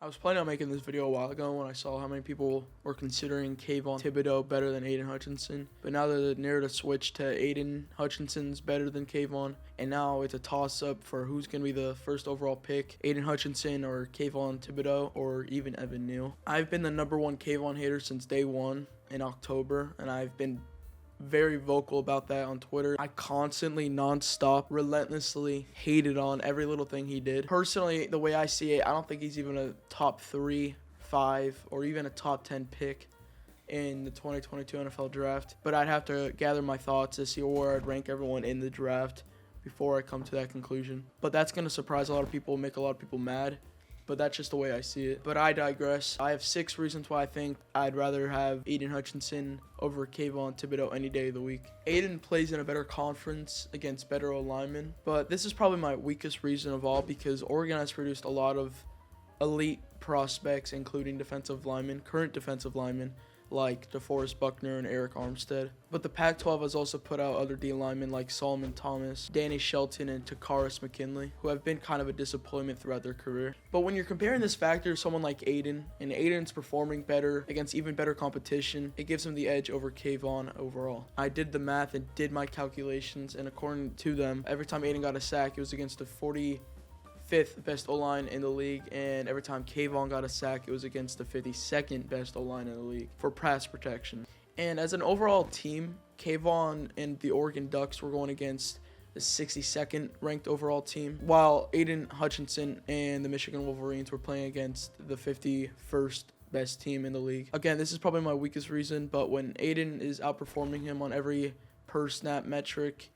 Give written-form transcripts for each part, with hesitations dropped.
I was planning on making this video a while ago when I saw how many people were considering Kayvon Thibodeaux better than Aidan Hutchinson. But now the narrative switched to Aidan Hutchinson's better than Kayvon. And now it's a toss-up for who's going to be the first overall pick, Aidan Hutchinson or Kayvon Thibodeaux or even Evan Neal. I've been the #1 Kayvon hater since day one in October, and I've been very vocal about that on Twitter. I constantly, non-stop, relentlessly hated on every little thing he did. Personally, the way I see it, I don't think he's even a top 3, 5, or even a top 10 pick in the 2022 NFL draft. But I'd have to gather my thoughts to see where I'd rank everyone in the draft before I come to that conclusion. But that's going to surprise a lot of people, make a lot of people mad. But that's just the way I see it. But I digress. I have 6 reasons why I think I'd rather have Aidan Hutchinson over Kayvon Thibodeaux any day of the week. Aidan plays in a better conference against better O-linemen. But this is probably my weakest reason of all because Oregon has produced a lot of elite prospects, including current defensive linemen, like DeForest Buckner and Eric Armstead. But the Pac-12 has also put out other D linemen like Solomon Thomas, Danny Shelton, and Takaris McKinley, who have been kind of a disappointment throughout their career. But when you're comparing this factor to someone like Aidan, and Aidan's performing better against even better competition, it gives him the edge over Kayvon overall. I did the math and did my calculations, and according to them, every time Aidan got a sack, it was against the 45th best O-line in the league, and every time Kayvon got a sack, it was against the 52nd best O-line in the league for pass protection. And as an overall team, Kayvon and the Oregon Ducks were going against the 62nd ranked overall team, while Aidan Hutchinson and the Michigan Wolverines were playing against the 51st best team in the league. Again, this is probably my weakest reason, but when Aidan is outperforming him on every per snap metric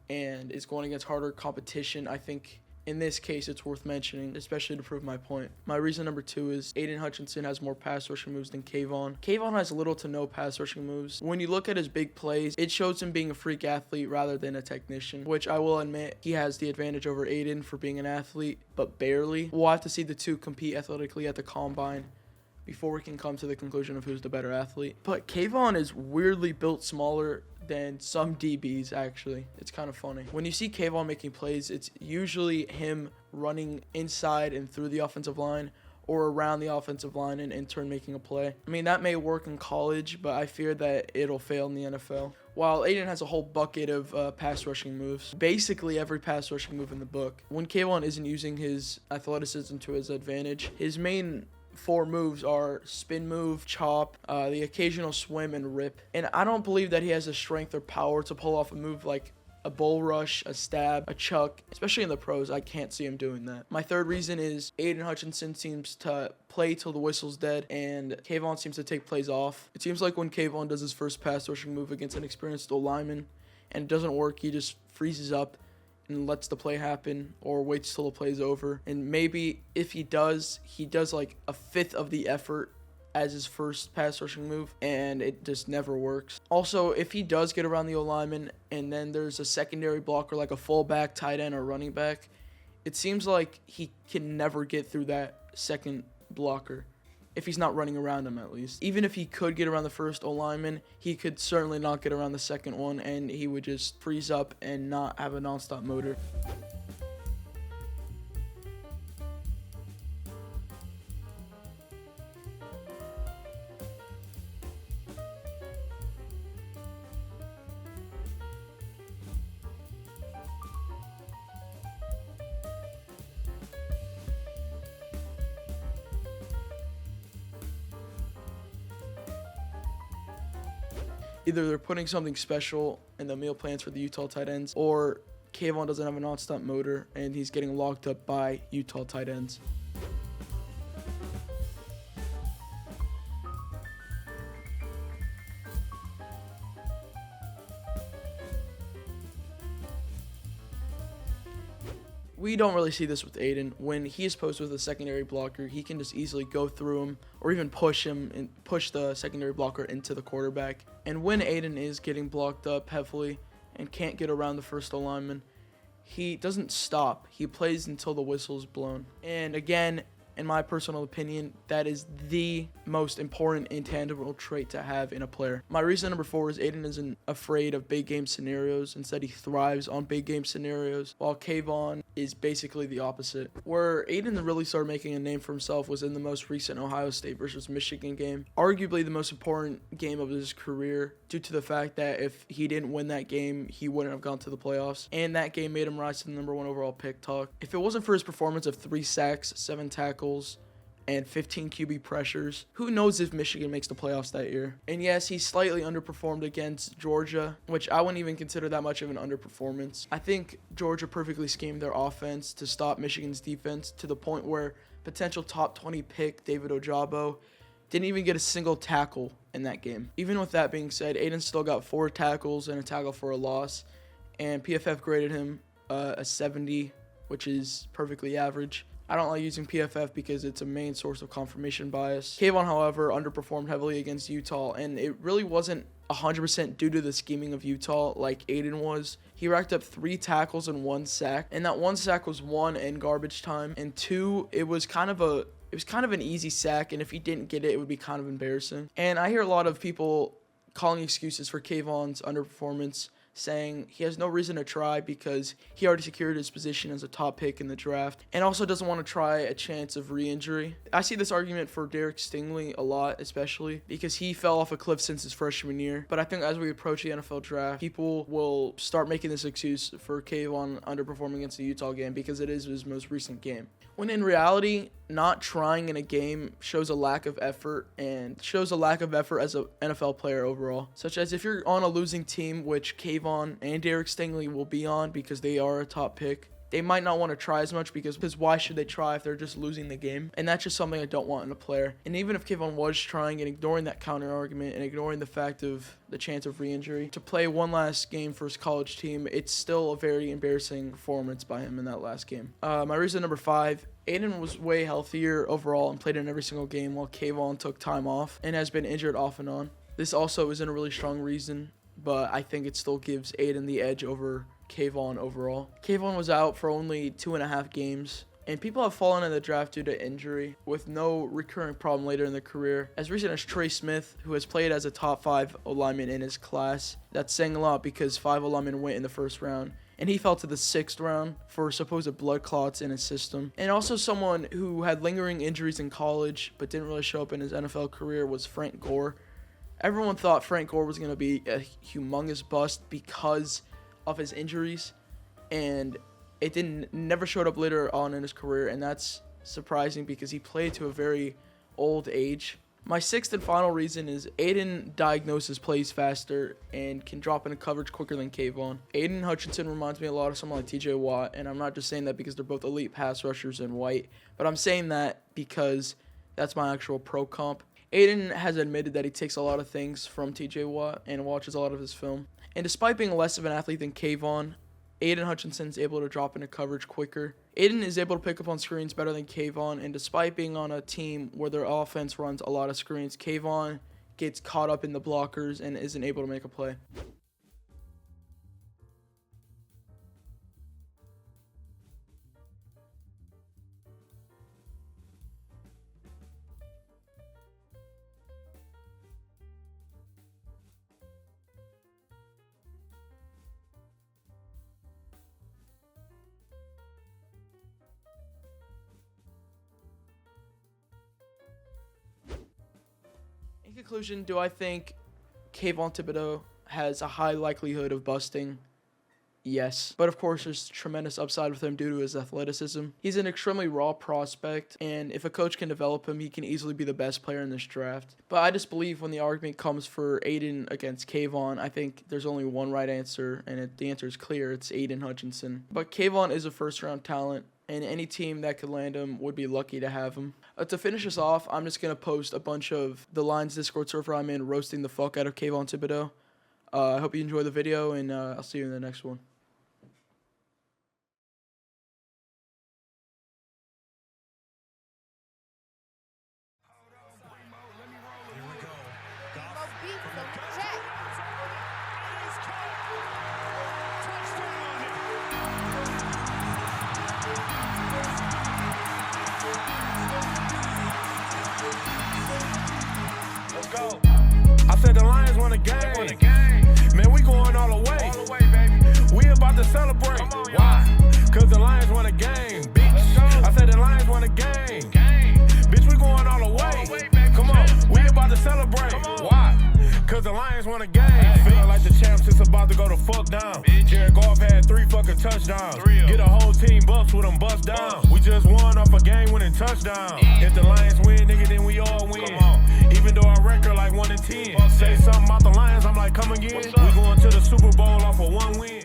and is going against harder competition, I think in this case, it's worth mentioning, especially to prove my point. My reason number 2 is Aidan Hutchinson has more pass rushing moves than Kayvon. Kayvon has little to no pass rushing moves. When you look at his big plays, it shows him being a freak athlete rather than a technician, which I will admit he has the advantage over Aidan for being an athlete, but barely. We'll have to see the two compete athletically at the combine before we can come to the conclusion of who's the better athlete. But Kayvon is weirdly built smaller than some DBs, actually. It's kind of funny. When you see Kayvon making plays, it's usually him running inside and through the offensive line or around the offensive line and in turn making a play. I mean, that may work in college, but I fear that it'll fail in the NFL. While Aidan has a whole bucket of pass rushing moves, basically every pass rushing move in the book. When Kayvon isn't using his athleticism to his advantage, his main 4 moves are spin move, chop, the occasional swim, and rip. And I don't believe that he has the strength or power to pull off a move like a bull rush, a stab, a chuck. Especially in the pros, I can't see him doing that. My 3rd reason is Aidan Hutchinson seems to play till the whistle's dead, and Kayvon seems to take plays off. It seems like when Kayvon does his first pass rushing move against an experienced lineman and it doesn't work, he just freezes up and lets the play happen or waits till the play's over. And maybe if he does like a 1/5 of the effort as his first pass rushing move, and it just never works. Also, if he does get around the O-lineman and then there's a secondary blocker like a fullback, tight end, or running back, it seems like he can never get through that second blocker. If he's not running around him, at least. Even if he could get around the first O-lineman, he could certainly not get around the second one, and he would just freeze up and not have a nonstop motor. Either they're putting something special in the meal plans for the Utah tight ends, or Kayvon doesn't have a nonstop motor and he's getting locked up by Utah tight ends. We don't really see this with Aidan. When he is posed with a secondary blocker, he can just easily go through him or even push him and push the secondary blocker into the quarterback. And when Aidan is getting blocked up heavily and can't get around the first lineman, he doesn't stop. He plays until the whistle's blown. And again, in my personal opinion, that is the most important intangible trait to have in a player. My reason number 4 is Aidan isn't afraid of big game scenarios. Instead, he thrives on big game scenarios, while Kayvon is basically the opposite. Where Aidan really started making a name for himself was in the most recent Ohio State versus Michigan game. Arguably the most important game of his career, due to the fact that if he didn't win that game, he wouldn't have gone to the playoffs. And that game made him rise to the number 1 overall pick talk. If it wasn't for his performance of 3 sacks, 7 tackles, and 15 QB pressures, who knows if Michigan makes the playoffs that year. And yes, he slightly underperformed against Georgia, which I wouldn't even consider that much of an underperformance. I think Georgia perfectly schemed their offense to stop Michigan's defense to the point where potential top 20 pick David Ojabo didn't even get a single tackle in that game. Even with that being said, Aidan still got 4 tackles and a tackle for a loss, and PFF graded him a 70, which is perfectly average. I don't like using PFF because it's a main source of confirmation bias. Kayvon, however, underperformed heavily against Utah, and it really wasn't 100% due to the scheming of Utah like Aidan was. He racked up 3 tackles and 1 sack, and that 1 sack was 1 in garbage time, and 2, it was kind of an easy sack, and if he didn't get it, it would be kind of embarrassing. And I hear a lot of people calling excuses for Kayvon's underperformance, saying he has no reason to try because he already secured his position as a top pick in the draft and also doesn't want to try a chance of re-injury. I see this argument for Derek Stingley a lot, especially because he fell off a cliff since his freshman year. But I think as we approach the NFL draft, people will start making this excuse for Kayvon underperforming against the Utah game because it is his most recent game. When in reality, not trying in a game shows a lack of effort and shows a lack of effort as an NFL player overall. Such as if you're on a losing team, which Kayvon and Derek Stingley will be on because they are a top pick, they might not want to try as much because why should they try if they're just losing the game? And that's just something I don't want in a player. And even if Kayvon was trying and ignoring that counter argument and ignoring the fact of the chance of re-injury, to play one last game for his college team, it's still a very embarrassing performance by him in that last game. My reason number 5, Aidan was way healthier overall and played in every single game while Kayvon took time off and has been injured off and on. This also isn't a really strong reason, but I think it still gives Aidan the edge over Kayvon overall. Kayvon was out for only 2.5 games, and people have fallen in the draft due to injury with no recurring problem later in their career. As recent as Trey Smith, who has played as a top 5 lineman in his class. That's saying a lot because 5 linemen went in the first round, and he fell to the 6th round for supposed blood clots in his system. And also someone who had lingering injuries in college but didn't really show up in his NFL career was Frank Gore. Everyone thought Frank Gore was going to be a humongous bust because of his injuries, and it never showed up later on in his career, and that's surprising because he played to a very old age. My 6th and final reason is Aidan diagnoses plays faster and can drop into coverage quicker than Kayvon. Aidan Hutchinson reminds me a lot of someone like TJ Watt, and I'm not just saying that because they're both elite pass rushers and white, but I'm saying that because that's my actual pro comp. Aidan has admitted that he takes a lot of things from TJ Watt and watches a lot of his film. And despite being less of an athlete than Kayvon, Aidan Hutchinson is able to drop into coverage quicker. Aidan is able to pick up on screens better than Kayvon, and despite being on a team where their offense runs a lot of screens, Kayvon gets caught up in the blockers and isn't able to make a play. In conclusion, do I think Kayvon Thibodeaux has a high likelihood of busting? Yes. But of course, there's tremendous upside with him due to his athleticism. He's an extremely raw prospect, and if a coach can develop him, he can easily be the best player in this draft. But I just believe when the argument comes for Aidan against Kayvon, I think there's only one right answer, and the answer is clear. It's Aidan Hutchinson. But Kayvon is a first-round talent, and any team that could land him would be lucky to have him. To finish us off, I'm just going to post a bunch of the Lions Discord server I'm in roasting the fuck out of Kayvon Thibodeaux. I hope you enjoy the video, and I'll see you in the next one. Touchdown! I said the Lions won a game. Man, we going all the way. We about to celebrate. Why? Cause the Lions won a game, bitch. I said the Lions won a game. Bitch, we going all the way. Come on, we about to celebrate. Why? Cause the Lions won a game. Feeling like the champs, it's about to go the fuck down. Jared Goff had 3 fucking touchdowns. Get a whole team bust with them bust down. We just won off a game-winning touchdown. If the Lions win, nigga, then we all win. Even though our record like 1-10. Say something about the Lions, I'm like, come again. We going to the Super Bowl off of 1 win.